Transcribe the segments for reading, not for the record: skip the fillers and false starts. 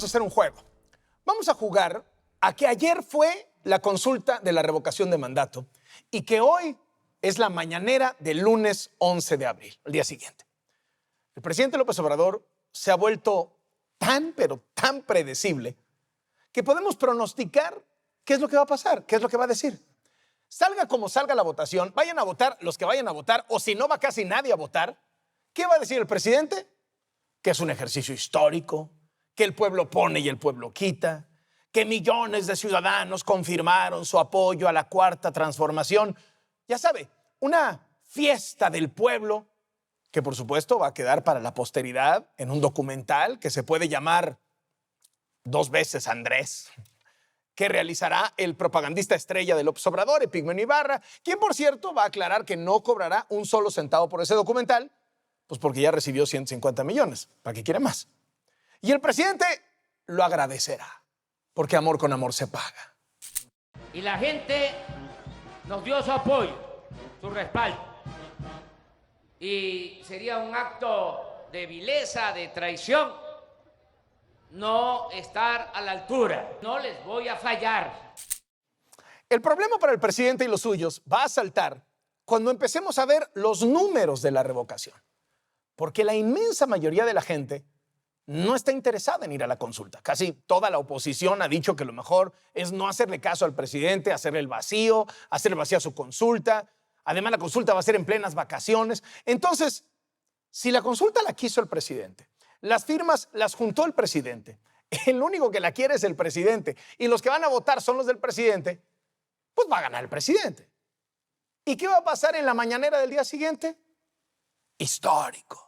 a hacer un juego. Vamos a jugar a que ayer fue la consulta de la revocación de mandato y que hoy es la mañanera del lunes 11 de abril, el día siguiente. El presidente López Obrador se ha vuelto tan, pero tan predecible que podemos pronosticar qué es lo que va a pasar, qué es lo que va a decir. Salga como salga la votación, vayan a votar los que vayan a votar, o si no va casi nadie a votar, ¿qué va a decir el presidente? Que es un ejercicio histórico, que el pueblo pone y el pueblo quita, que millones de ciudadanos confirmaron su apoyo a la Cuarta Transformación. Ya sabe, una fiesta del pueblo que por supuesto va a quedar para la posteridad en un documental que se puede llamar Dos veces Andrés, que realizará el propagandista estrella de López Obrador, Epigmenio Ibarra, quien por cierto va a aclarar que no cobrará un solo centavo por ese documental, pues porque ya recibió 150 millones. ¿Para qué quiere más? Y el presidente lo agradecerá, porque amor con amor se paga. Y la gente nos dio su apoyo, su respaldo. Y sería un acto de vileza, de traición, no estar a la altura. No les voy a fallar. El problema para el presidente y los suyos va a saltar cuando empecemos a ver los números de la revocación. Porque la inmensa mayoría de la gente no está interesada en ir a la consulta. Casi toda la oposición ha dicho que lo mejor es no hacerle caso al presidente, hacerle el vacío, hacerle vacía su consulta. Además, la consulta va a ser en plenas vacaciones. Entonces, si la consulta la quiso el presidente, las firmas las juntó el presidente, el único que la quiere es el presidente, y los que van a votar son los del presidente, pues va a ganar el presidente. ¿Y qué va a pasar en la mañanera del día siguiente? Histórico.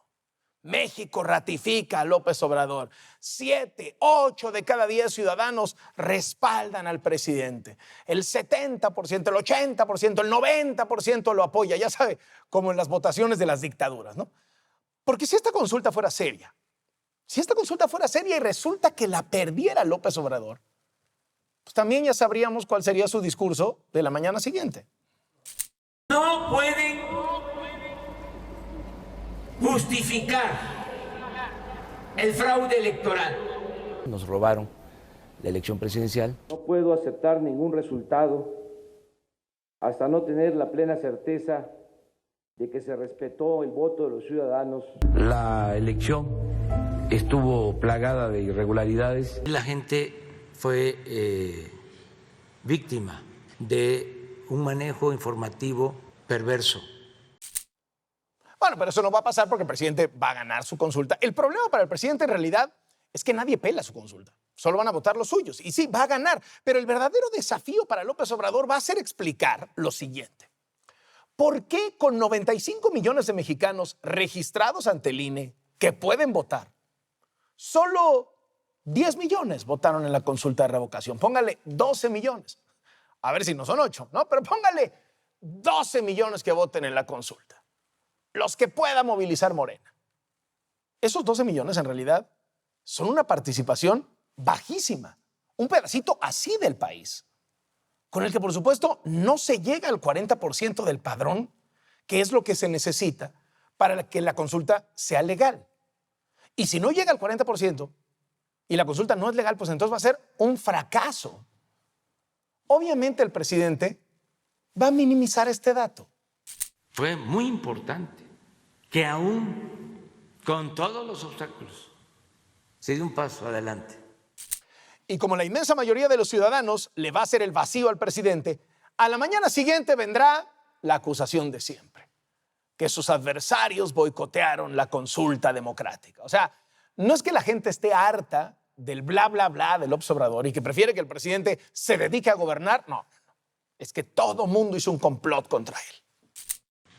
México ratifica a López Obrador. 7, 8 de cada 10 ciudadanos respaldan al presidente. El 70%, el 80%, el 90% lo apoya. Ya sabe, como en las votaciones de las dictaduras, ¿no? Porque si esta consulta fuera seria, y resulta que la perdiera López Obrador, pues también ya sabríamos cuál sería su discurso de la mañana siguiente. No pueden justificar el fraude electoral. Nos robaron la elección presidencial. No puedo aceptar ningún resultado hasta no tener la plena certeza de que se respetó el voto de los ciudadanos. La elección estuvo plagada de irregularidades. La gente fue víctima de un manejo informativo perverso. Bueno, pero eso no va a pasar porque el presidente va a ganar su consulta. El problema para el presidente en realidad es que nadie pela su consulta. Solo van a votar los suyos. Y sí, va a ganar. Pero el verdadero desafío para López Obrador va a ser explicar lo siguiente. ¿Por qué con 95 millones de mexicanos registrados ante el INE que pueden votar, solo 10 millones votaron en la consulta de revocación? Póngale 12 millones. A ver si no son 8, ¿no? Pero póngale 12 millones que voten en la consulta. Los que pueda movilizar Morena. Esos 12 millones en realidad son una participación bajísima, un pedacito así del país, con el que por supuesto no se llega al 40% del padrón, que es lo que se necesita para que la consulta sea legal. Y si no llega al 40% y la consulta no es legal, pues entonces va a ser un fracaso. Obviamente el presidente va a minimizar este dato. Fue muy importante que aún con todos los obstáculos se dio un paso adelante. Y como la inmensa mayoría de los ciudadanos le va a hacer el vacío al presidente, a la mañana siguiente vendrá la acusación de siempre, que sus adversarios boicotearon la consulta democrática. O sea, no es que la gente esté harta del bla, bla, bla del López Obrador y que prefiere que el presidente se dedique a gobernar, no. Es que todo mundo hizo un complot contra él.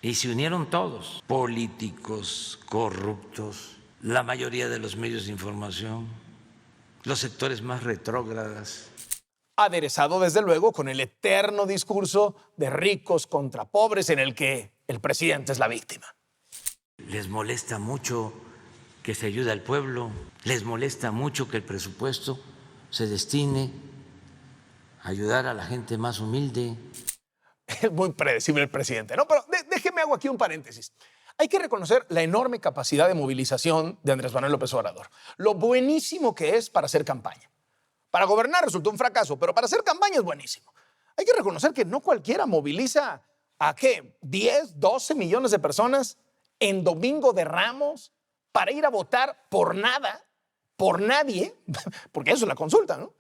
Y se unieron todos, políticos, corruptos, la mayoría de los medios de información, los sectores más retrógradas. Aderezado desde luego con el eterno discurso de ricos contra pobres en el que el presidente es la víctima. Les molesta mucho que se ayude al pueblo, les molesta mucho que el presupuesto se destine a ayudar a la gente más humilde. Es muy predecible el presidente, ¿no? Pero déjeme hago aquí un paréntesis. Hay que reconocer la enorme capacidad de movilización de Andrés Manuel López Obrador. Lo buenísimo que es para hacer campaña. Para gobernar resultó un fracaso, pero para hacer campaña es buenísimo. Hay que reconocer que no cualquiera moviliza a ¿qué? 10, 12 millones de personas en Domingo de Ramos para ir a votar por nada, por nadie, porque eso es la consulta, ¿no?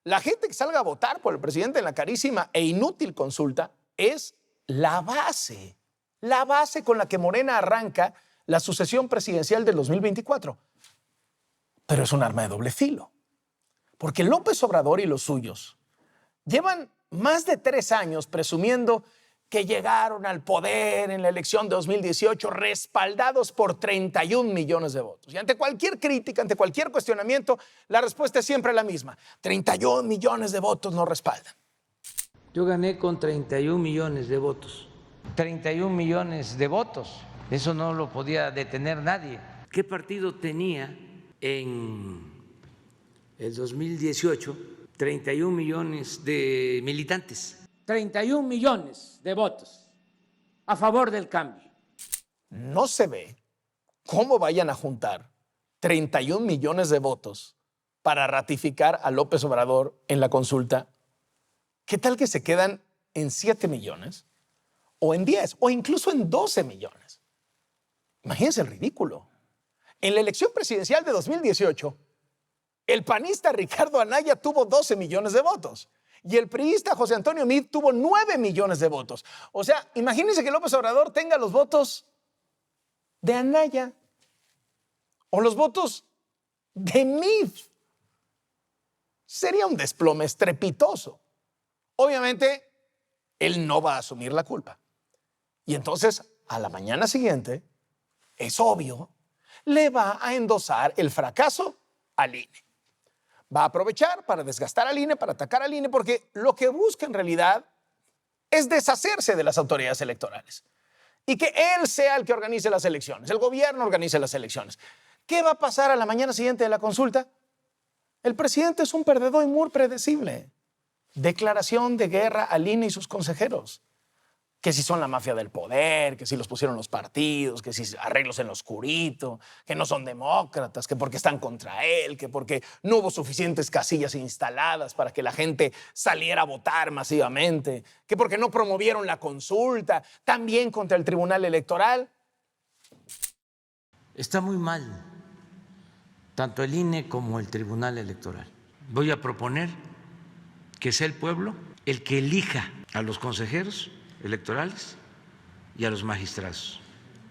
La gente que salga a votar por el presidente en la carísima e inútil consulta es la base con la que Morena arranca la sucesión presidencial del 2024. Pero es un arma de doble filo, porque López Obrador y los suyos llevan más de 3 años presumiendo que llegaron al poder en la elección de 2018 respaldados por 31 millones de votos. Y ante cualquier crítica, ante cualquier cuestionamiento, la respuesta es siempre la misma. 31 millones de votos no respaldan. Yo gané con 31 millones de votos. 31 millones de votos. Eso no lo podía detener nadie. ¿Qué partido tenía en el 2018 31 millones de militantes? 31 millones de votos a favor del cambio. No se ve cómo vayan a juntar 31 millones de votos para ratificar a López Obrador en la consulta. ¿Qué tal que se quedan en 7 millones? O en 10, o incluso en 12 millones. Imagínense el ridículo. En la elección presidencial de 2018, el panista Ricardo Anaya tuvo 12 millones de votos. Y el priista José Antonio Meade tuvo 9 millones de votos. O sea, imagínense que López Obrador tenga los votos de Anaya o los votos de Meade. Sería un desplome estrepitoso. Obviamente, él no va a asumir la culpa. Y entonces, a la mañana siguiente, es obvio, le va a endosar el fracaso al INE. Va a aprovechar para desgastar al INE, para atacar al INE, porque lo que busca en realidad es deshacerse de las autoridades electorales y que él sea el que organice las elecciones, el gobierno organice las elecciones. ¿Qué va a pasar a la mañana siguiente de la consulta? El presidente es un perdedor muy predecible. Declaración de guerra al INE y sus consejeros. Que si son la mafia del poder, que si los pusieron los partidos, que si arreglos en lo oscurito, que no son demócratas, que porque están contra él, que porque no hubo suficientes casillas instaladas para que la gente saliera a votar masivamente, que porque no promovieron la consulta, también contra el Tribunal Electoral. Está muy mal, tanto el INE como el Tribunal Electoral. Voy a proponer que sea el pueblo el que elija a los consejeros electorales y a los magistrados.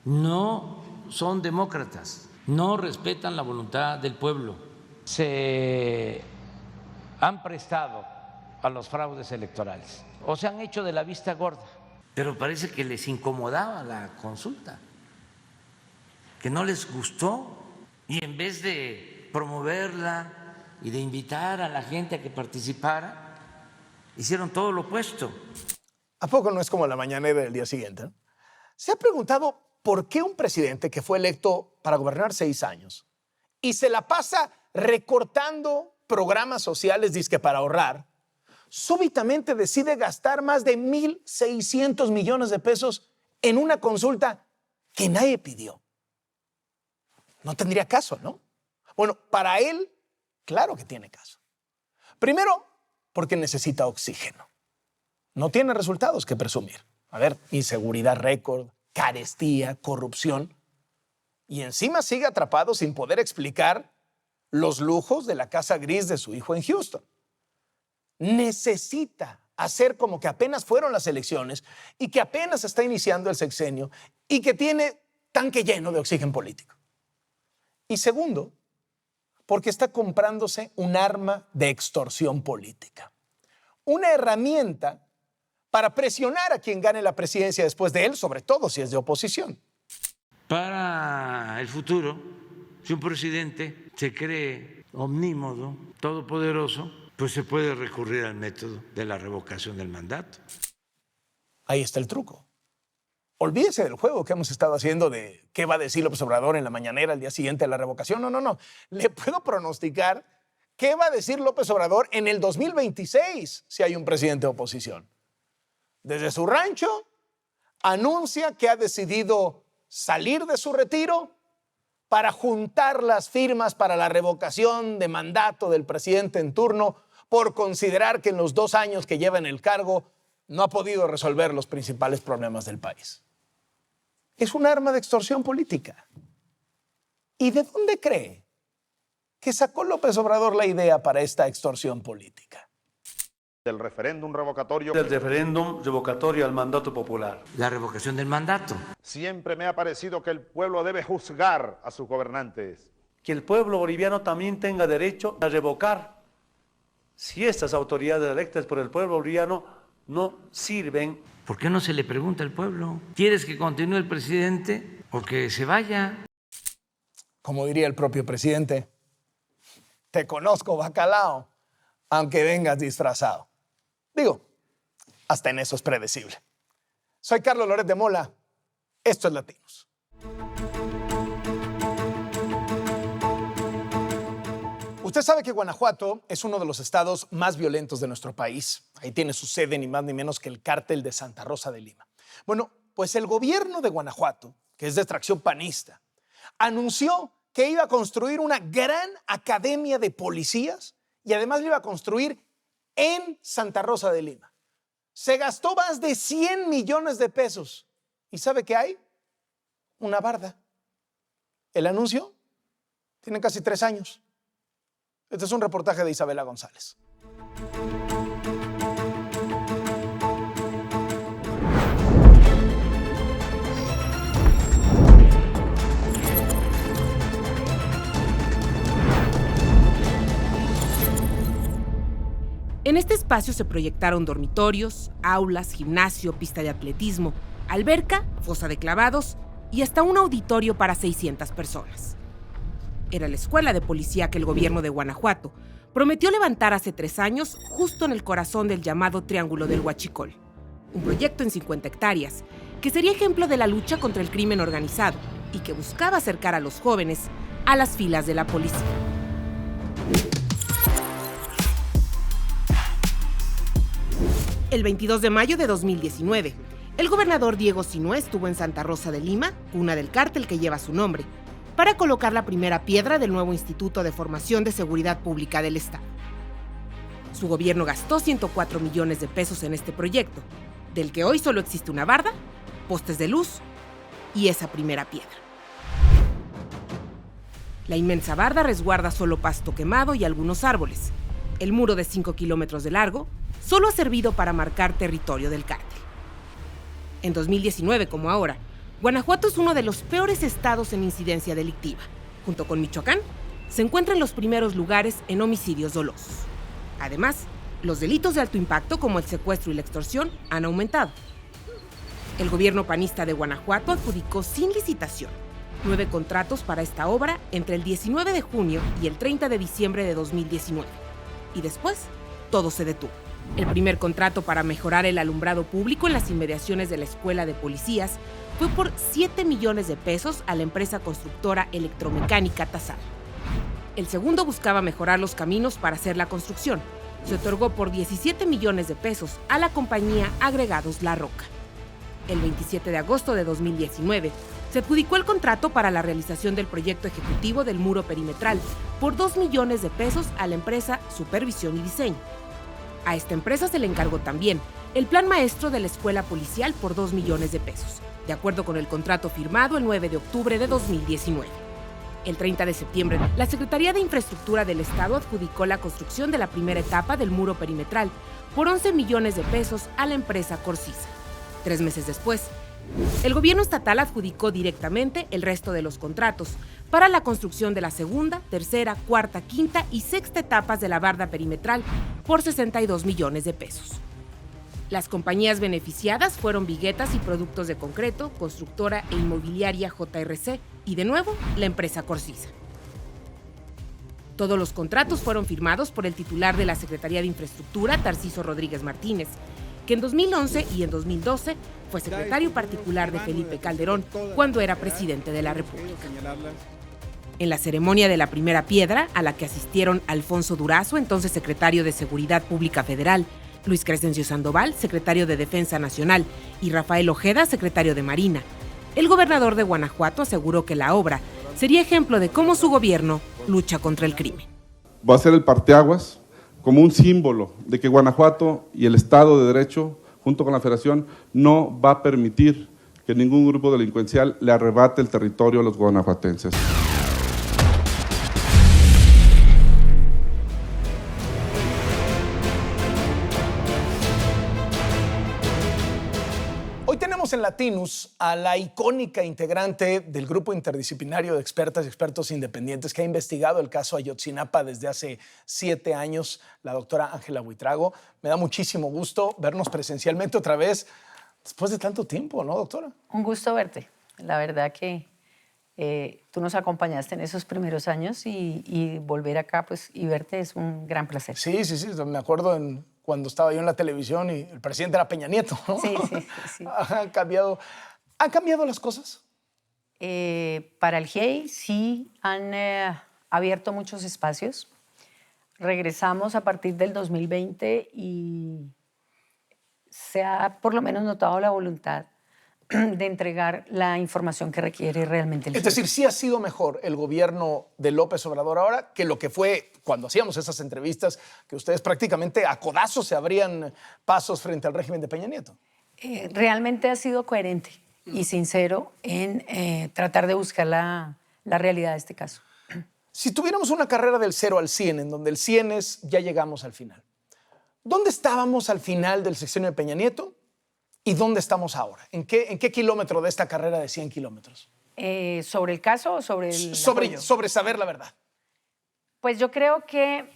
No son demócratas, no respetan la voluntad del pueblo, se han prestado a los fraudes electorales o se han hecho de la vista gorda. Pero parece que les incomodaba la consulta, que no les gustó, y en vez de promoverla y de invitar a la gente a que participara, hicieron todo lo opuesto. ¿A poco no es como la mañanera del día siguiente? ¿Se ha preguntado por qué un presidente que fue electo para gobernar 6 años y se la pasa recortando programas sociales dizque para ahorrar, súbitamente decide gastar más de 1,600 millones de pesos en una consulta que nadie pidió? No tendría caso, ¿no? Bueno, para él, claro que tiene caso. Primero, porque necesita oxígeno. No tiene resultados que presumir. A ver, inseguridad récord, carestía, corrupción. Y encima sigue atrapado sin poder explicar los lujos de la casa gris de su hijo en Houston. Necesita hacer como que apenas fueron las elecciones y que apenas está iniciando el sexenio y que tiene tanque lleno de oxígeno político. Y segundo, porque está comprándose un arma de extorsión política. Una herramienta para presionar a quien gane la presidencia después de él, sobre todo si es de oposición. Para el futuro, si un presidente se cree omnímodo, todopoderoso, pues se puede recurrir al método de la revocación del mandato. Ahí está el truco. Olvídese del juego que hemos estado haciendo de qué va a decir López Obrador en la mañanera al día siguiente de la revocación. No. Le puedo pronosticar qué va a decir López Obrador en el 2026 si hay un presidente de oposición. Desde su rancho anuncia que ha decidido salir de su retiro para juntar las firmas para la revocación de mandato del presidente en turno por considerar que en los 2 años que lleva en el cargo no ha podido resolver los principales problemas del país. Es un arma de extorsión política. ¿Y de dónde cree que sacó López Obrador la idea para esta extorsión política? Del referéndum revocatorio. Del referéndum revocatorio al mandato popular. La revocación del mandato. Siempre me ha parecido que el pueblo debe juzgar a sus gobernantes. Que el pueblo boliviano también tenga derecho a revocar si estas autoridades electas por el pueblo boliviano no sirven. ¿Por qué no se le pregunta al pueblo? ¿Quieres que continúe el presidente o que se vaya? Como diría el propio presidente, te conozco, bacalao, aunque vengas disfrazado. Digo, hasta en eso es predecible. Soy Carlos Loret de Mola. Esto es Latinos. Usted sabe que Guanajuato es uno de los estados más violentos de nuestro país. Ahí tiene su sede ni más ni menos que el cártel de Santa Rosa de Lima. Bueno, pues el gobierno de Guanajuato, que es de extracción panista, anunció que iba a construir una gran academia de policías y además la iba a construir en Santa Rosa de Lima. Se gastó más de 100 millones de pesos. ¿Y sabe qué hay? Una barda. El anuncio tiene casi 3 años. Este es un reportaje de Isabela González. En este espacio se proyectaron dormitorios, aulas, gimnasio, pista de atletismo, alberca, fosa de clavados y hasta un auditorio para 600 personas. Era la escuela de policía que el gobierno de Guanajuato prometió levantar hace 3 años justo en el corazón del llamado Triángulo del Huachicol, un proyecto en 50 hectáreas que sería ejemplo de la lucha contra el crimen organizado y que buscaba acercar a los jóvenes a las filas de la policía. El 22 de mayo de 2019, el gobernador Diego Sinue estuvo en Santa Rosa de Lima, cuna del cártel que lleva su nombre, para colocar la primera piedra del nuevo Instituto de Formación de Seguridad Pública del Estado. Su gobierno gastó 104 millones de pesos en este proyecto, del que hoy solo existe una barda, postes de luz y esa primera piedra. La inmensa barda resguarda solo pasto quemado y algunos árboles. El muro de 5 kilómetros de largo solo ha servido para marcar territorio del cártel. En 2019, como ahora, Guanajuato es uno de los peores estados en incidencia delictiva. Junto con Michoacán, se encuentra en los primeros lugares en homicidios dolosos. Además, los delitos de alto impacto, como el secuestro y la extorsión, han aumentado. El gobierno panista de Guanajuato adjudicó sin licitación 9 contratos para esta obra entre el 19 de junio y el 30 de diciembre de 2019. Y después, todo se detuvo. El primer contrato para mejorar el alumbrado público en las inmediaciones de la Escuela de Policías fue por 7 millones de pesos a la empresa constructora electromecánica Tazal. El segundo buscaba mejorar los caminos para hacer la construcción. Se otorgó por 17 millones de pesos a la compañía Agregados La Roca. El 27 de agosto de 2019, se adjudicó el contrato para la realización del proyecto ejecutivo del muro perimetral por 2 millones de pesos a la empresa Supervisión y Diseño. A esta empresa se le encargó también el plan maestro de la escuela policial por 2 millones de pesos, de acuerdo con el contrato firmado el 9 de octubre de 2019. El 30 de septiembre, la Secretaría de Infraestructura del Estado adjudicó la construcción de la primera etapa del muro perimetral por 11 millones de pesos a la empresa Corsiza. 3 meses después, el gobierno estatal adjudicó directamente el resto de los contratos para la construcción de la segunda, tercera, cuarta, quinta y sexta etapas de la barda perimetral por 62 millones de pesos. Las compañías beneficiadas fueron Viguetas y Productos de Concreto, constructora e inmobiliaria JRC y, de nuevo, la empresa Corsiza. Todos los contratos fueron firmados por el titular de la Secretaría de Infraestructura, Tarciso Rodríguez Martínez, que en 2011 y en 2012 fue secretario particular de Felipe Calderón cuando era presidente de la República. En la ceremonia de la primera piedra, a la que asistieron Alfonso Durazo, entonces secretario de Seguridad Pública Federal, Luis Crescencio Sandoval, secretario de Defensa Nacional, y Rafael Ojeda, secretario de Marina, el gobernador de Guanajuato aseguró que la obra sería ejemplo de cómo su gobierno lucha contra el crimen. Va a ser el parteaguas como un símbolo de que Guanajuato y el Estado de Derecho, junto con la Federación, no va a permitir que ningún grupo delincuencial le arrebate el territorio a los guanajuatenses. Hoy tenemos en Latinus a la icónica integrante del grupo interdisciplinario de expertas y expertos independientes que ha investigado el caso Ayotzinapa desde hace 7 años, la doctora Ángela Buitrago. Me da muchísimo gusto vernos presencialmente otra vez después de tanto tiempo, ¿no, doctora? Un gusto verte. La verdad que tú nos acompañaste en esos primeros años y volver acá pues, y verte es un gran placer. Sí, me acuerdo cuando estaba yo en la televisión y el presidente era Peña Nieto, ¿no? Sí. ¿Han cambiado las cosas? Para el GIEI sí han abierto muchos espacios. Regresamos a partir del 2020 y se ha por lo menos notado la voluntad de entregar la información que requiere realmente el GIEI. Es decir, sí ha sido mejor el gobierno de López Obrador ahora que lo que fue cuando hacíamos esas entrevistas, que ustedes prácticamente a codazos se abrían pasos frente al régimen de Peña Nieto. Realmente ha sido coherente y sincero en tratar de buscar la realidad de este caso. Si tuviéramos una carrera del 0 al 100, en donde el 100 es ya llegamos al final, ¿dónde estábamos al final del sexenio de Peña Nieto? ¿Y dónde estamos ahora? ¿En qué kilómetro de esta carrera de 100 kilómetros? ¿Sobre el caso o sobre el apoyo? Sobre saber la verdad. Pues yo creo que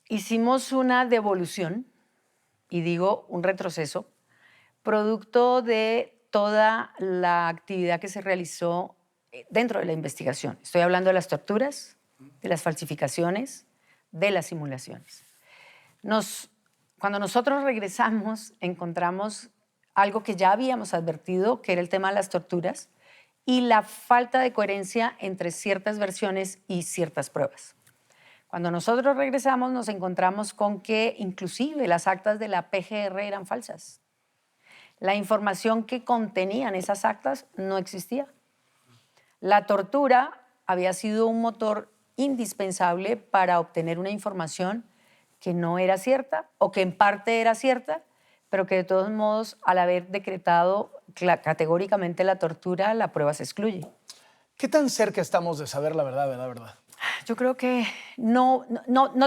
hicimos una devolución, y digo un retroceso, producto de toda la actividad que se realizó dentro de la investigación. Estoy hablando de las torturas, de las falsificaciones, de las simulaciones. Cuando nosotros regresamos, encontramos algo que ya habíamos advertido, que era el tema de las torturas y la falta de coherencia entre ciertas versiones y ciertas pruebas. Cuando nosotros regresamos nos encontramos con que inclusive las actas de la PGR eran falsas. La información que contenían esas actas no existía. La tortura había sido un motor indispensable para obtener una información que no era cierta o que en parte era cierta, pero que de todos modos, al haber decretado categóricamente la tortura, la prueba se excluye. ¿Qué tan cerca estamos de saber la verdad? Yo creo que no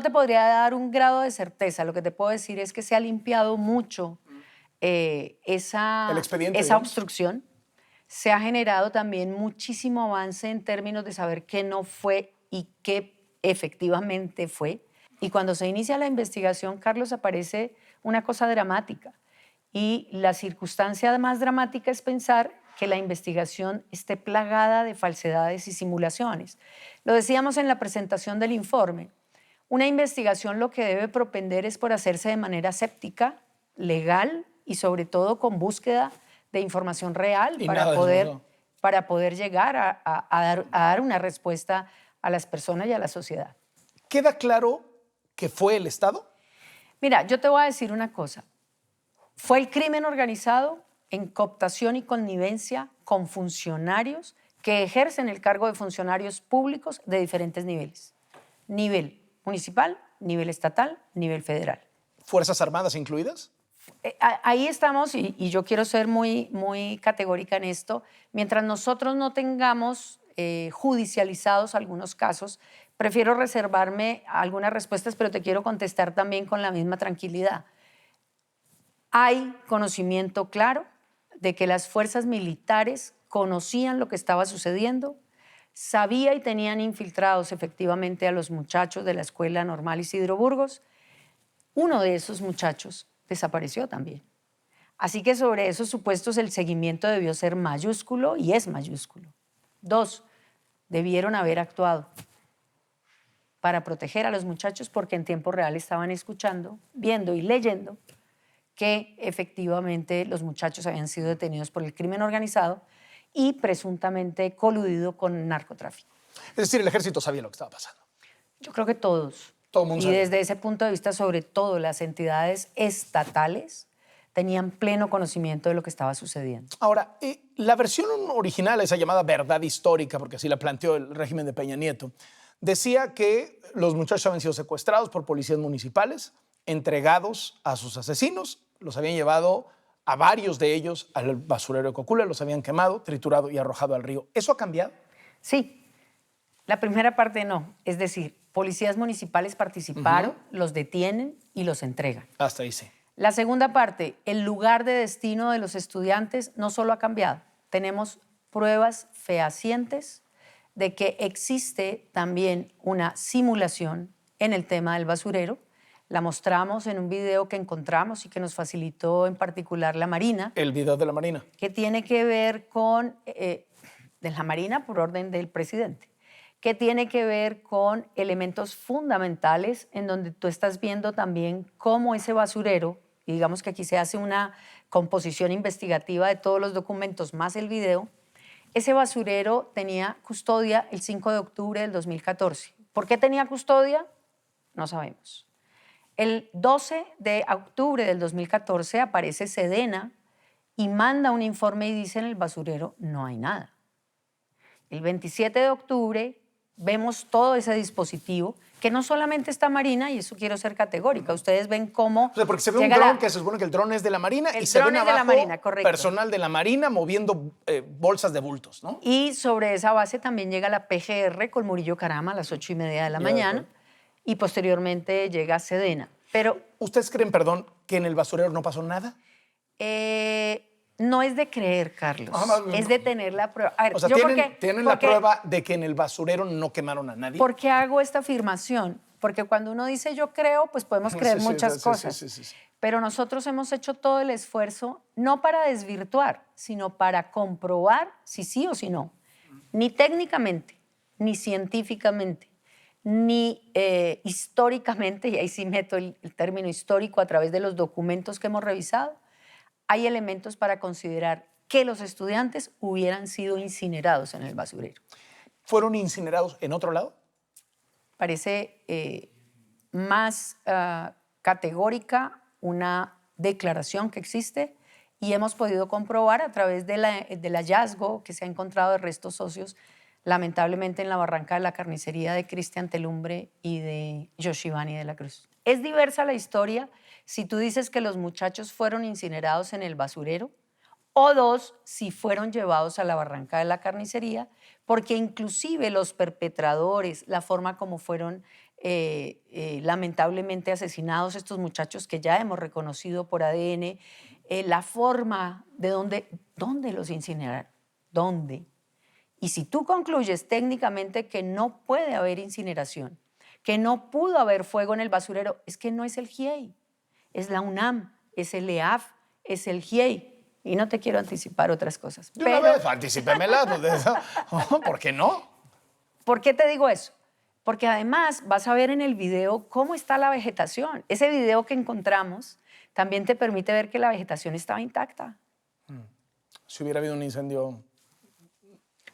te podría dar un grado de certeza. Lo que te puedo decir es que se ha limpiado mucho esa obstrucción. Se ha generado también muchísimo avance en términos de saber qué no fue y qué efectivamente fue. Y cuando se inicia la investigación, Carlos, aparece una cosa dramática. Y la circunstancia más dramática es pensar que la investigación esté plagada de falsedades y simulaciones. Lo decíamos en la presentación del informe. Una investigación lo que debe propender es por hacerse de manera séptica, legal y sobre todo con búsqueda de información real para poder llegar a dar una respuesta a las personas y a la sociedad. ¿Queda claro que fue el Estado? Mira, yo te voy a decir una cosa. Fue el crimen organizado en cooptación y connivencia con funcionarios que ejercen el cargo de funcionarios públicos de diferentes niveles. Nivel municipal, nivel estatal, nivel federal. ¿Fuerzas Armadas incluidas? Ahí estamos y yo quiero ser muy categórica en esto. Mientras nosotros no tengamos judicializados algunos casos, prefiero reservarme algunas respuestas, pero te quiero contestar también con la misma tranquilidad. Hay conocimiento claro de que las fuerzas militares conocían lo que estaba sucediendo, sabía y tenían infiltrados efectivamente a los muchachos de la Escuela Normal Isidro Burgos. Uno de esos muchachos desapareció también. Así que sobre esos supuestos el seguimiento debió ser mayúsculo y es mayúsculo. 2, debieron haber actuado para proteger a los muchachos porque en tiempo real estaban escuchando, viendo y leyendo que efectivamente los muchachos habían sido detenidos por el crimen organizado y presuntamente coludido con narcotráfico. Es decir, el ejército sabía lo que estaba pasando. Yo creo que todos. Todo el mundo y sabía. desde ese punto de vista, sobre todo las entidades estatales, tenían pleno conocimiento de lo que estaba sucediendo. Ahora, la versión original, esa llamada verdad histórica, porque así la planteó el régimen de Peña Nieto, decía que los muchachos habían sido secuestrados por policías municipales, entregados a sus asesinos, los habían llevado a varios de ellos al basurero de Cocula, los habían quemado, triturado y arrojado al río. ¿Eso ha cambiado? Sí. La primera parte no. Es decir, policías municipales participaron, los detienen y los entregan. Hasta ahí sí. La segunda parte, el lugar de destino de los estudiantes no solo ha cambiado, tenemos pruebas fehacientes de que existe también una simulación en el tema del basurero. La mostramos en un video que encontramos y que nos facilitó en particular la Marina. El video de la Marina. Que tiene que ver con, de la Marina por orden del presidente, que tiene que ver con elementos fundamentales en donde tú estás viendo también cómo ese basurero, y digamos que aquí se hace una composición investigativa de todos los documentos más el video, ese basurero tenía custodia el 5 de octubre del 2014. ¿Por qué tenía custodia? No sabemos. El 12 de octubre del 2014 aparece Sedena y manda un informe y dice en el basurero no hay nada. El 27 de octubre vemos todo ese dispositivo, que no solamente está Marina, y eso quiero ser categórica. Ustedes ven cómo... O sea, porque se ve un dron que se supone que el dron es de la Marina y se ven abajo personal de la Marina moviendo bolsas de bultos, ¿no? Y sobre esa base también llega la PGR con Murillo Carama a las 8:30 de la mañana y posteriormente llega Sedena. Pero, ¿ustedes creen, perdón, que en el basurero no pasó nada? No es de creer, Carlos, es de tener la prueba. A ver, o sea, ¿tienen la prueba de que en el basurero no quemaron a nadie? ¿Por qué hago esta afirmación? Porque cuando uno dice yo creo, pues podemos creer muchas cosas. Sí. Pero nosotros hemos hecho todo el esfuerzo, no para desvirtuar, sino para comprobar si sí o si no. Ni técnicamente, ni científicamente, ni históricamente, y ahí sí meto el término histórico a través de los documentos que hemos revisado, hay elementos para considerar que los estudiantes hubieran sido incinerados en el basurero. ¿Fueron incinerados en otro lado? Parece más categórica una declaración que existe y hemos podido comprobar a través del hallazgo que se ha encontrado de restos óseos, lamentablemente en la barranca de la carnicería de Cristian Telumbre y de Yoshivani de la Cruz. Es diversa la historia si tú dices que los muchachos fueron incinerados en el basurero, o dos, si fueron llevados a la barranca de la carnicería, porque inclusive los perpetradores, la forma como fueron lamentablemente asesinados estos muchachos que ya hemos reconocido por ADN, la forma de dónde los incineraron, dónde. Y si tú concluyes técnicamente que no puede haber incineración, que no pudo haber fuego en el basurero, es que no es el GIEI, es la UNAM, es el EAF, es el GIEI. Y no te quiero anticipar otras cosas. De una vez, anticipémela. ¿Por qué no? ¿Por qué te digo eso? Porque además vas a ver en el video cómo está la vegetación. Ese video que encontramos también te permite ver que la vegetación estaba intacta. Si hubiera habido un incendio...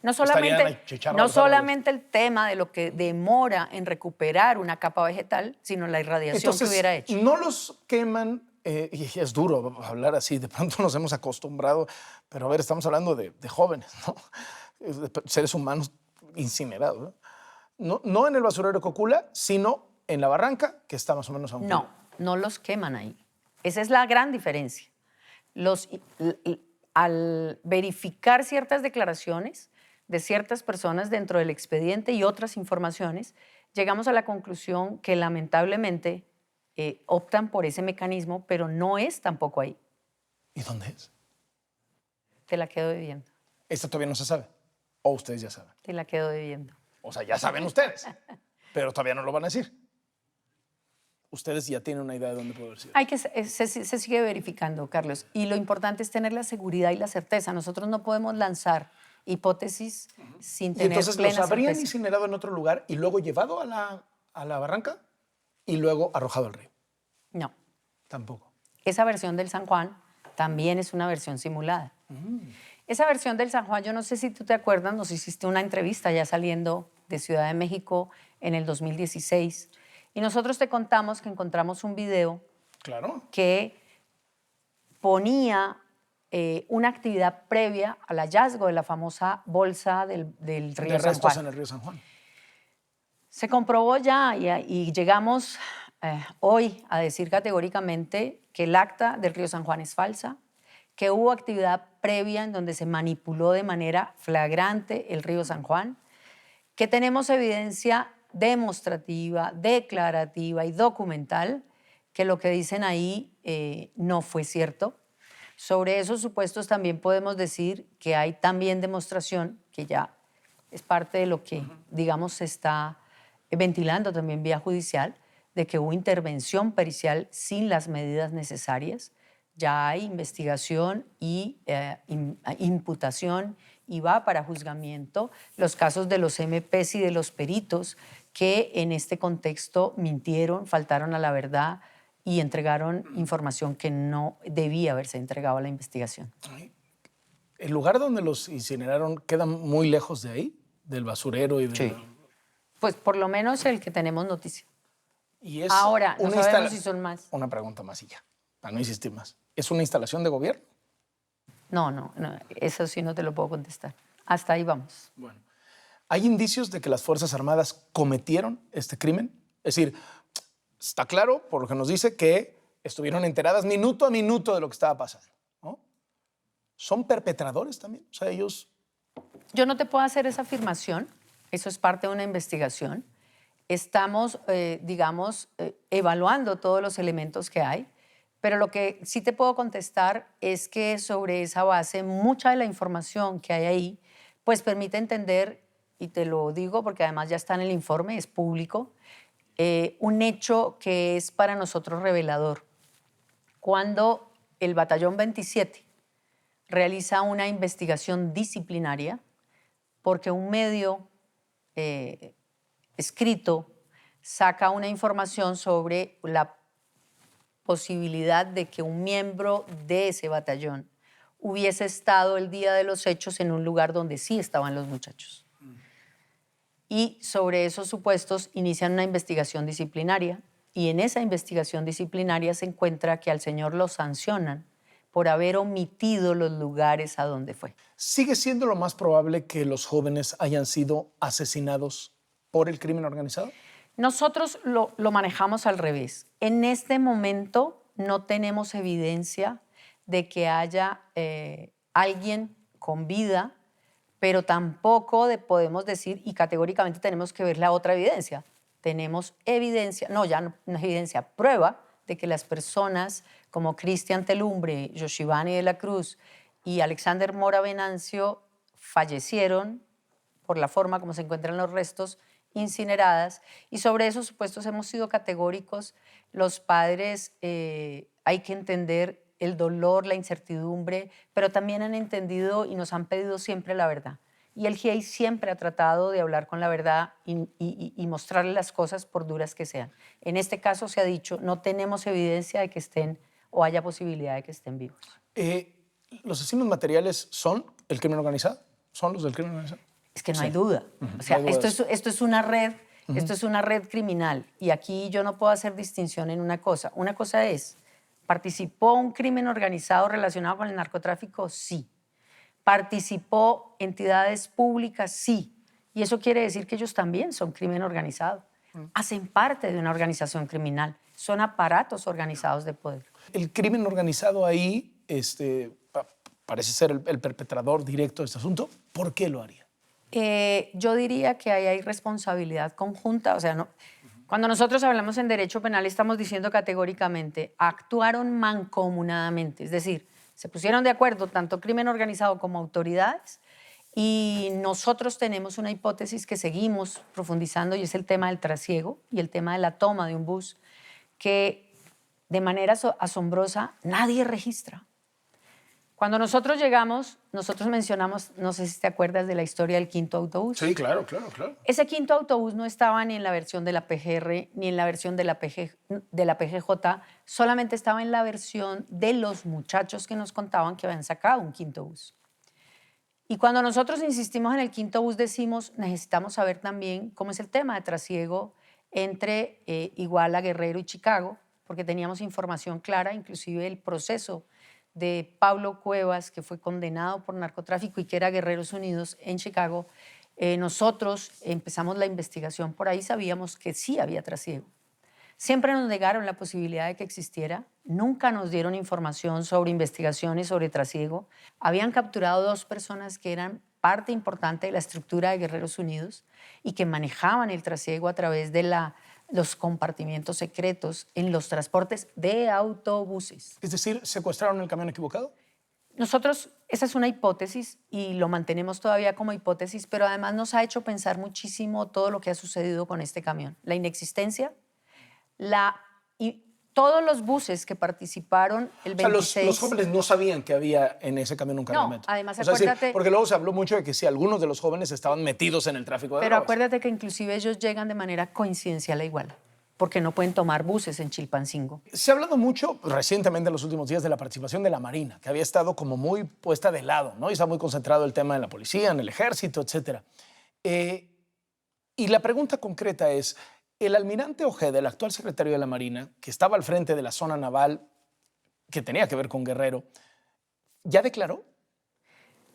No solamente el tema de lo que demora en recuperar una capa vegetal, sino la irradiación que hubiera hecho. No los queman, y es duro hablar así, de pronto nos hemos acostumbrado, pero a ver, estamos hablando de jóvenes, ¿no? De seres humanos incinerados, ¿no? No en el basurero de Cocula, sino en la barranca, que está más o menos a un kilómetro. No los queman ahí. Esa es la gran diferencia. Al verificar ciertas declaraciones de ciertas personas dentro del expediente y otras informaciones, llegamos a la conclusión que lamentablemente optan por ese mecanismo, pero no es tampoco ahí. ¿Y dónde es? Te la quedo debiendo. ¿Esta todavía no se sabe? ¿O ustedes ya saben? Te la quedo debiendo. O sea, ya saben ustedes, pero todavía no lo van a decir. Ustedes ya tienen una idea de dónde puede haber sido. Se sigue verificando, Carlos. Y lo importante es tener la seguridad y la certeza. Nosotros no podemos lanzar hipótesis sin tener plena certeza. ¿Y entonces los habrían incinerado en otro lugar y luego llevado a la barranca y luego arrojado al río? No. Tampoco. Esa versión del San Juan también es una versión simulada. Esa versión del San Juan, yo no sé si tú te acuerdas, nos hiciste una entrevista ya saliendo de Ciudad de México en el 2016 y nosotros te contamos que encontramos un video claro, que ponía una actividad previa al hallazgo de la famosa bolsa del río De San restos Juan. en el río San Juan. Se comprobó ya y llegamos hoy a decir categóricamente que el acta del río San Juan es falsa, que hubo actividad previa en donde se manipuló de manera flagrante el río San Juan, que tenemos evidencia demostrativa, declarativa y documental que lo que dicen ahí no fue cierto. Sobre esos supuestos también podemos decir que hay también demostración, que ya es parte de lo que, digamos, se está ventilando también vía judicial, de que hubo intervención pericial sin las medidas necesarias. Ya hay investigación y imputación y va para juzgamiento los casos de los MPs y de los peritos que en este contexto mintieron, faltaron a la verdad y entregaron información que no debía haberse entregado a la investigación. ¿El lugar donde los incineraron queda muy lejos de ahí? ¿Del basurero y de...? Sí. Pues por lo menos el que tenemos noticia. Y es Ahora, no sabemos si son más. Una pregunta más y ya, para no insistir más. ¿Es una instalación de gobierno? No, eso sí no te lo puedo contestar. Hasta ahí vamos. Bueno, ¿hay indicios de que las Fuerzas Armadas cometieron este crimen? Es decir, está claro, por lo que nos dice, que estuvieron enteradas minuto a minuto de lo que estaba pasando, ¿no? ¿Son perpetradores también? O sea, ellos... Yo no te puedo hacer esa afirmación. Eso es parte de una investigación. Estamos, evaluando todos los elementos que hay, pero lo que sí te puedo contestar es que sobre esa base, mucha de la información que hay ahí, pues permite entender, y te lo digo porque además ya está en el informe, es público, un hecho que es para nosotros revelador. Cuando el Batallón 27 realiza una investigación disciplinaria, porque un medio escrito saca una información sobre la posibilidad de que un miembro de ese batallón hubiese estado el día de los hechos en un lugar donde sí estaban los muchachos. Y sobre esos supuestos inician una investigación disciplinaria y en esa investigación disciplinaria se encuentra que al señor lo sancionan por haber omitido los lugares a donde fue. ¿Sigue siendo lo más probable que los jóvenes hayan sido asesinados por el crimen organizado? Nosotros lo manejamos al revés. En este momento no tenemos evidencia de que haya alguien con vida, pero tampoco podemos decir, y categóricamente tenemos que ver la otra evidencia. Tenemos evidencia, no es evidencia, prueba de que las personas como Cristian Telumbre, Yoshivani de la Cruz y Alexander Mora Venancio fallecieron por la forma como se encuentran los restos, incineradas, y sobre esos supuestos hemos sido categóricos. Los padres hay que entender el dolor, la incertidumbre, pero también han entendido y nos han pedido siempre la verdad. Y el GIEI siempre ha tratado de hablar con la verdad y mostrarle las cosas por duras que sean. En este caso se ha dicho, no tenemos evidencia de que estén o haya posibilidad de que estén vivos. ¿Los asesinos materiales son el crimen organizado? ¿Son los del crimen organizado? Es que no hay duda. O sea, no hay dudas. esto es una red, esto es una red criminal. Y aquí yo no puedo hacer distinción en una cosa. Una cosa es, ¿participó un crimen organizado relacionado con el narcotráfico? Sí. ¿Participó entidades públicas? Sí. Y eso quiere decir que ellos también son crimen organizado. Hacen parte de una organización criminal. Son aparatos organizados de poder. El crimen organizado ahí parece ser el perpetrador directo de este asunto. ¿Por qué lo haría? Yo diría que ahí hay responsabilidad conjunta. O sea, no, cuando nosotros hablamos en derecho penal estamos diciendo categóricamente, actuaron mancomunadamente. Es decir, se pusieron de acuerdo tanto crimen organizado como autoridades y nosotros tenemos una hipótesis que seguimos profundizando y es el tema del trasiego y el tema de la toma de un bus que de manera asombrosa nadie registra. Cuando nosotros llegamos, nosotros mencionamos, no sé si te acuerdas de la historia del quinto autobús. Sí, claro. Ese quinto autobús no estaba ni en la versión de la PGR ni en la versión de la PGJ, solamente estaba en la versión de los muchachos que nos contaban que habían sacado un quinto bus. Y cuando nosotros insistimos en el quinto bus, decimos, necesitamos saber también cómo es el tema de trasiego entre Iguala, Guerrero y Chicago, porque teníamos información clara, inclusive el proceso de Pablo Cuevas, que fue condenado por narcotráfico y que era Guerreros Unidos en Chicago, nosotros empezamos la investigación. Por ahí sabíamos que sí había trasiego. Siempre nos negaron la posibilidad de que existiera. Nunca nos dieron información sobre investigaciones sobre trasiego. Habían capturado 2 personas que eran parte importante de la estructura de Guerreros Unidos y que manejaban el trasiego a través de los compartimientos secretos en los transportes de autobuses. Es decir, ¿secuestraron el camión equivocado? Nosotros, esa es una hipótesis y lo mantenemos todavía como hipótesis, pero además nos ha hecho pensar muchísimo todo lo que ha sucedido con este camión. La inexistencia, y todos los buses que participaron el 26... Los jóvenes no sabían que había en ese camión un cargamento. No, además O sea, acuérdate... porque luego se habló mucho de que sí, algunos de los jóvenes estaban metidos en el tráfico de Pero drogas. acuérdate que inclusive ellos llegan de manera coincidencial e igual, porque no pueden tomar buses en Chilpancingo. Se ha hablado mucho recientemente en los últimos días de la participación de la Marina, que había estado como muy puesta de lado, ¿no? Y está muy concentrado el tema de la policía, en el ejército, etc. Y la pregunta concreta es, el almirante Ojeda, el actual secretario de la Marina, que estaba al frente de la zona naval que tenía que ver con Guerrero, ¿ya declaró?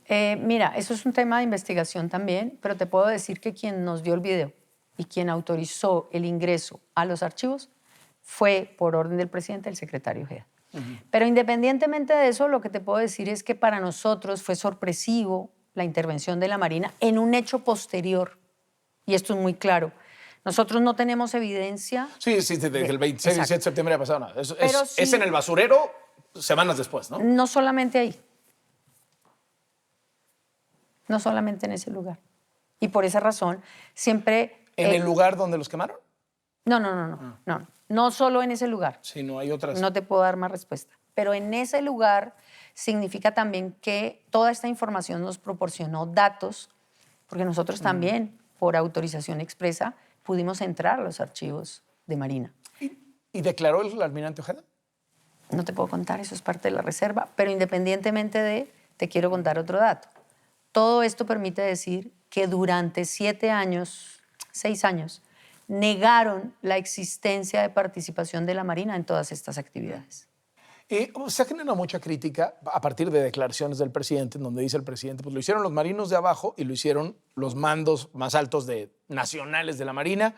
Mira, eso es un tema de investigación también, pero te puedo decir que quien nos dio el video y quien autorizó el ingreso a los archivos fue, por orden del presidente, el secretario Ojeda. Pero independientemente de eso, lo que te puedo decir es que para nosotros fue sorpresivo la intervención de la Marina en un hecho posterior, y esto es muy claro. Nosotros no tenemos evidencia. Sí, desde el 26 y 17 de septiembre ha pasado nada. Pero sí, es en el basurero semanas después, ¿no? No solamente ahí. No solamente en ese lugar. Y por esa razón, siempre... ¿En el lugar donde los quemaron? No solo en ese lugar. Sí, no hay otras. No te puedo dar más respuesta. Pero en ese lugar significa también que toda esta información nos proporcionó datos, porque nosotros también, por autorización expresa, pudimos entrar a los archivos de Marina. ¿Y declaró el almirante Ojeda? No te puedo contar, eso es parte de la reserva, pero independientemente de, te quiero contar otro dato. Todo esto permite decir que durante 7 años, 6 años, negaron la existencia de participación de la Marina en todas estas actividades. Se ha generado mucha crítica a partir de declaraciones del presidente, en donde dice el presidente, pues lo hicieron los marinos de abajo y lo hicieron los mandos más altos nacionales de la Marina.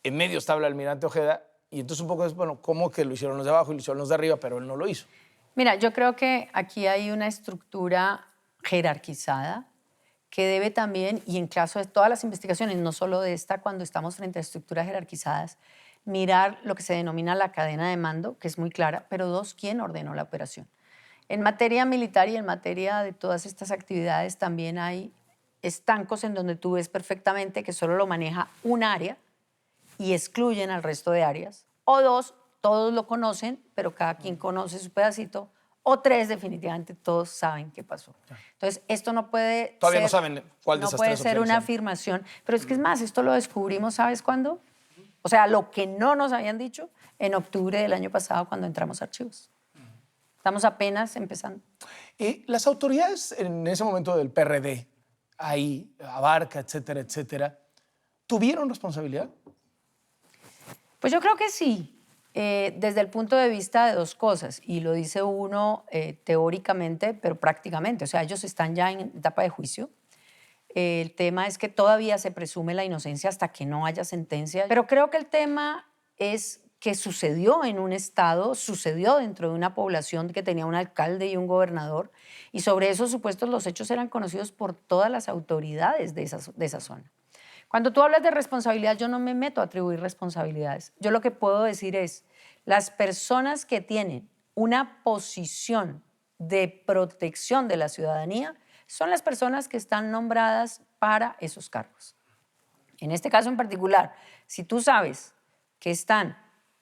En medio estaba el almirante Ojeda y entonces un poco es, bueno, ¿cómo que lo hicieron los de abajo y lo hicieron los de arriba, pero él no lo hizo? Mira, yo creo que aquí hay una estructura jerarquizada que debe también, y en caso de todas las investigaciones, no solo de esta, cuando estamos frente a estructuras jerarquizadas, mirar lo que se denomina la cadena de mando, que es muy clara, pero 2, ¿quién ordenó la operación? En materia militar y en materia de todas estas actividades también hay estancos en donde tú ves perfectamente que solo lo maneja un área y excluyen al resto de áreas. O 2, todos lo conocen, pero cada quien conoce su pedacito. O 3, definitivamente todos saben qué pasó. Entonces, esto no puede Todavía no saben cuál de esas 3 no puede ser una afirmación. Pero es que es más, esto lo descubrimos, ¿sabes cuándo? O sea, lo que no nos habían dicho en octubre del año pasado cuando entramos a archivos. Estamos apenas empezando. Las autoridades en ese momento del PRD, ahí, Abarca, etcétera, etcétera, ¿tuvieron responsabilidad? Pues yo creo que sí, desde el punto de vista de 2 cosas, y lo dice uno teóricamente, pero prácticamente. O sea, ellos están ya en etapa de juicio. El tema es que todavía se presume la inocencia hasta que no haya sentencia. Pero creo que el tema es que sucedió en un estado, sucedió dentro de una población que tenía un alcalde y un gobernador, y sobre esos supuestos los hechos eran conocidos por todas las autoridades de esa zona. Cuando tú hablas de responsabilidad, yo no me meto a atribuir responsabilidades. Yo lo que puedo decir es, las personas que tienen una posición de protección de la ciudadanía son las personas que están nombradas para esos cargos. En este caso en particular, si tú sabes que están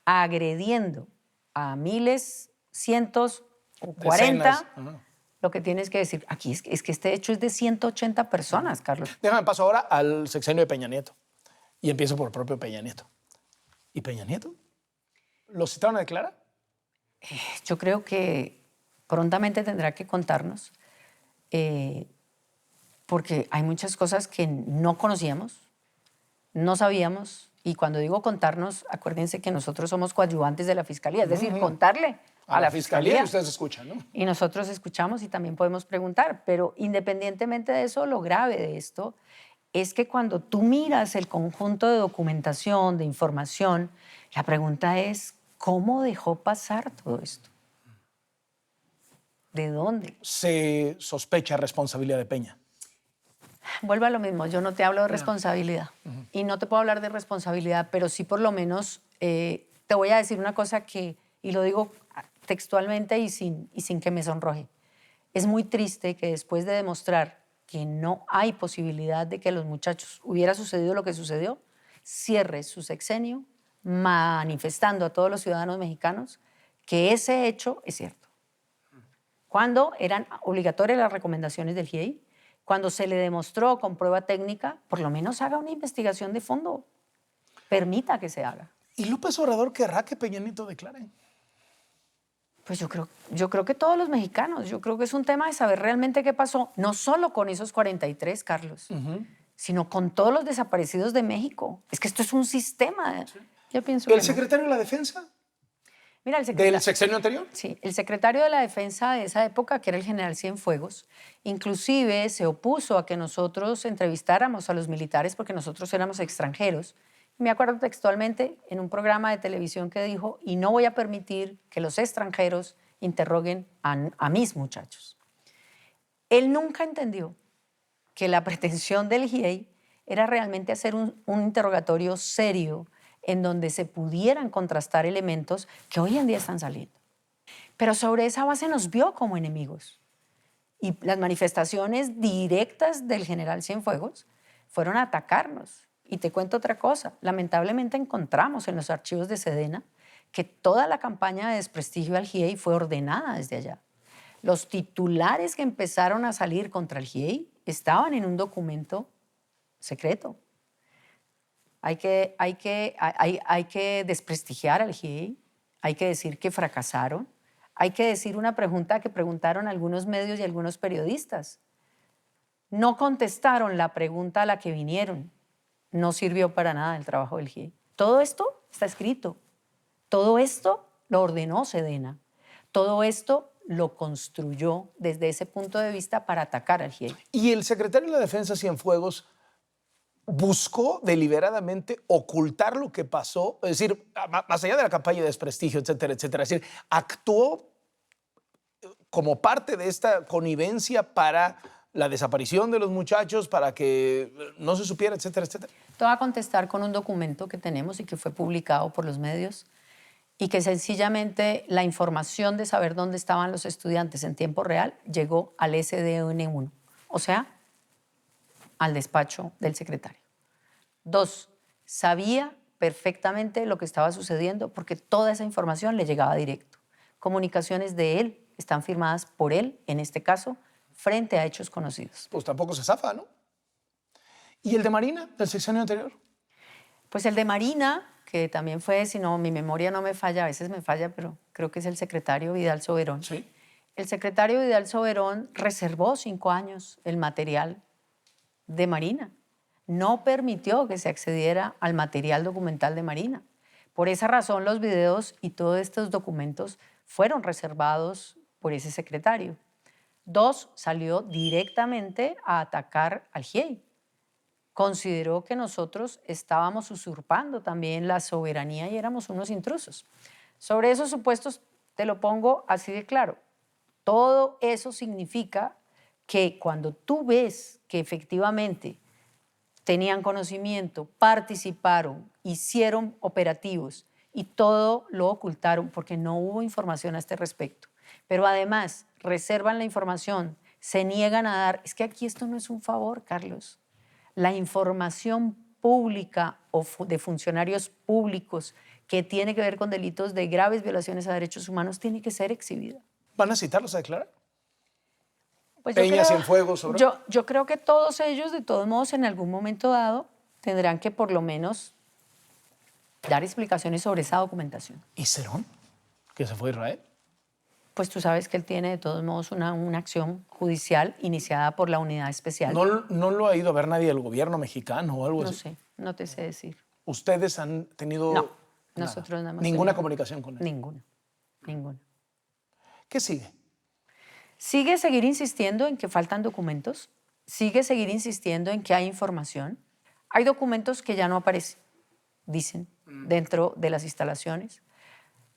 agrediendo a miles, cientos o 40, lo que tienes que decir, aquí es que este hecho es de 180 personas, Carlos. Déjame paso ahora al sexenio de Peña Nieto. Y empiezo por el propio Peña Nieto. ¿Y Peña Nieto? ¿Lo citaron a declarar? Yo creo que prontamente tendrá que contarnos, porque hay muchas cosas que no conocíamos, no sabíamos, y cuando digo contarnos, acuérdense que nosotros somos coadyuvantes de la Fiscalía, es decir, contarle A la fiscalía y ustedes escuchan, ¿no? Y nosotros escuchamos y también podemos preguntar, pero independientemente de eso, lo grave de esto es que cuando tú miras el conjunto de documentación, de información, la pregunta es, ¿cómo dejó pasar todo esto? ¿De dónde? Se sospecha responsabilidad de Peña. Vuelvo a lo mismo, yo no te hablo de responsabilidad y no te puedo hablar de responsabilidad, pero sí por lo menos te voy a decir una cosa que, y lo digo textualmente y sin que me sonroje. Es muy triste que después de demostrar que no hay posibilidad de que a los muchachos hubiera sucedido lo que sucedió, cierre su sexenio manifestando a todos los ciudadanos mexicanos que ese hecho es cierto. Cuando eran obligatorias las recomendaciones del GIEI, cuando se le demostró con prueba técnica, por lo menos haga una investigación de fondo. Permita que se haga. ¿Y López Obrador querrá que Peña Nieto declare? Pues yo creo que todos los mexicanos, yo creo que es un tema de saber realmente qué pasó, no solo con esos 43, Carlos, sino con todos los desaparecidos de México. Es que esto es un sistema. Sí. Yo pienso ¿El secretario de la Defensa? Mira, ¿Del sexenio anterior? Sí, el secretario de la Defensa de esa época, que era el general Cienfuegos, inclusive se opuso a que nosotros entrevistáramos a los militares porque nosotros éramos extranjeros. Me acuerdo textualmente en un programa de televisión que dijo, y no voy a permitir que los extranjeros interroguen a mis muchachos. Él nunca entendió que la pretensión del GIEI era realmente hacer un interrogatorio serio en donde se pudieran contrastar elementos que hoy en día están saliendo. Pero sobre esa base nos vio como enemigos. Y las manifestaciones directas del general Cienfuegos fueron a atacarnos. Y te cuento otra cosa, lamentablemente encontramos en los archivos de Sedena que toda la campaña de desprestigio al GIEI fue ordenada desde allá. Los titulares que empezaron a salir contra el GIEI estaban en un documento secreto. Hay que desprestigiar al GIEI, hay que decir que fracasaron, hay que decir una pregunta que preguntaron algunos medios y algunos periodistas. No contestaron la pregunta a la que vinieron. No sirvió para nada el trabajo del GIEI. Todo esto está escrito. Todo esto lo ordenó Sedena. Todo esto lo construyó desde ese punto de vista para atacar al GIEI. ¿Y el secretario de la Defensa, Cienfuegos, buscó deliberadamente ocultar lo que pasó? Es decir, más allá de la campaña de desprestigio, etcétera, etcétera. Es decir, actuó como parte de esta connivencia para la desaparición de los muchachos, para que no se supiera, etcétera, etcétera. Te voy a contestar con un documento que tenemos y que fue publicado por los medios y que sencillamente la información de saber dónde estaban los estudiantes en tiempo real llegó al SDN1, o sea, al despacho del secretario. 2, sabía perfectamente lo que estaba sucediendo porque toda esa información le llegaba directo. Comunicaciones de él están firmadas por él, en este caso, frente a hechos conocidos. Pues tampoco se zafa, ¿no? ¿Y el de Marina, del sexenio anterior? Pues el de Marina, que también fue, si no, mi memoria no me falla, a veces me falla, pero creo que es el secretario Vidal Soberón. Sí. El secretario Vidal Soberón reservó 5 años el material de Marina. No permitió que se accediera al material documental de Marina. Por esa razón, los videos y todos estos documentos fueron reservados por ese secretario. 2, salió directamente a atacar al GIEI. Consideró que nosotros estábamos usurpando también la soberanía y éramos unos intrusos. Sobre esos supuestos te lo pongo así de claro. Todo eso significa que cuando tú ves que efectivamente tenían conocimiento, participaron, hicieron operativos y todo lo ocultaron porque no hubo información a este respecto. Pero además reservan la información, se niegan a dar. Es que aquí esto no es un favor, Carlos. La información pública o de funcionarios públicos que tiene que ver con delitos de graves violaciones a derechos humanos tiene que ser exhibida. ¿Van a citarlos a declarar? Pues Peña, Cienfuegos, Soberón. Yo creo que todos ellos, de todos modos, en algún momento dado, tendrán que por lo menos dar explicaciones sobre esa documentación. ¿Y Cerón, que se fue a Israel? Pues tú sabes que él tiene de todos modos una acción judicial iniciada por la unidad especial. ¿No lo ha ido a ver nadie del gobierno mexicano o algo así? No sé, no te sé decir. ¿Ustedes han tenido No, nosotros nada más ninguna tenemos comunicación con él? Ninguna. ¿Qué sigue? Sigue seguir insistiendo en que faltan documentos, sigue seguir insistiendo en que hay información. Hay documentos que ya no aparecen, dicen, dentro de las instalaciones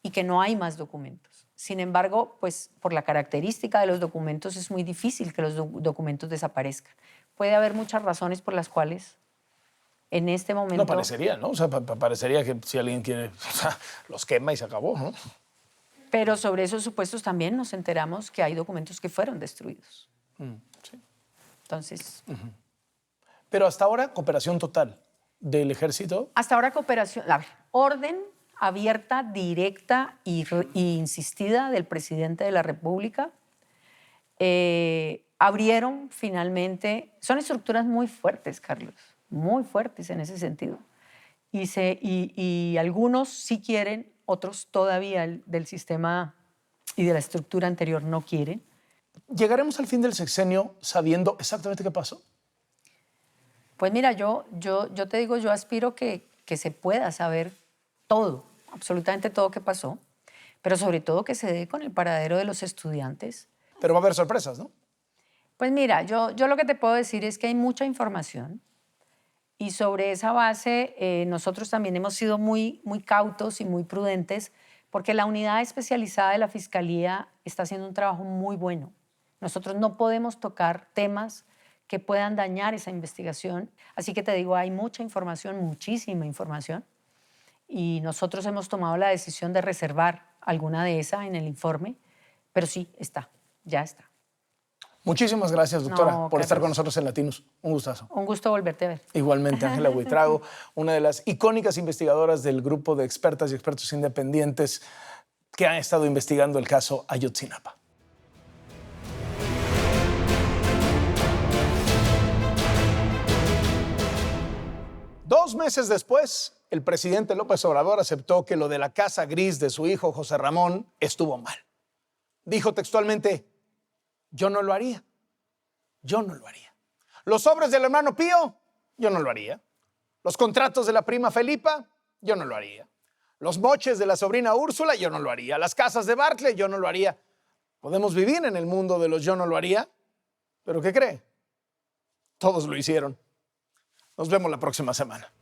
y que no hay más documentos. Sin embargo, pues por la característica de los documentos es muy difícil que los documentos desaparezcan. Puede haber muchas razones por las cuales en este momento... No parecería, ¿no? O sea, parecería que si alguien quiere, o sea, los quema y se acabó, ¿no? Pero sobre esos supuestos también nos enteramos que hay documentos que fueron destruidos. Sí. Entonces... Pero hasta ahora, cooperación total del ejército. Hasta ahora cooperación, a ver, orden abierta, directa y insistida del presidente de la República. Abrieron finalmente, son estructuras muy fuertes, Carlos, muy fuertes en ese sentido. Y algunos sí quieren, otros todavía del sistema y de la estructura anterior no quieren. ¿Llegaremos al fin del sexenio sabiendo exactamente qué pasó? Pues mira, yo te digo, yo aspiro que se pueda saber todo, absolutamente todo que pasó, pero sobre todo que se dé con el paradero de los estudiantes. Pero va a haber sorpresas, ¿no? Pues mira, yo lo que te puedo decir es que hay mucha información y sobre esa base nosotros también hemos sido muy cautos y muy prudentes porque la unidad especializada de la Fiscalía está haciendo un trabajo muy bueno. Nosotros no podemos tocar temas que puedan dañar esa investigación. Así que te digo, hay mucha información, muchísima información, y nosotros hemos tomado la decisión de reservar alguna de esa en el informe, pero sí, está, ya está. Muchísimas gracias, doctora, No, por estar Carlos. con nosotros en Latinos. Un gustazo. Un gusto volverte a ver. Igualmente, Ángela Buitrago, una de las icónicas investigadoras del grupo de expertas y expertos independientes que han estado investigando el caso Ayotzinapa. Dos meses después, el presidente López Obrador aceptó que lo de la casa gris de su hijo José Ramón estuvo mal. Dijo textualmente, yo no lo haría. Yo no lo haría. Los sobres del hermano Pío, yo no lo haría. Los contratos de la prima Felipa, yo no lo haría. Los moches de la sobrina Úrsula, yo no lo haría. Las casas de Bartlett, yo no lo haría. Podemos vivir en el mundo de los yo no lo haría, pero ¿qué cree? Todos lo hicieron. Nos vemos la próxima semana.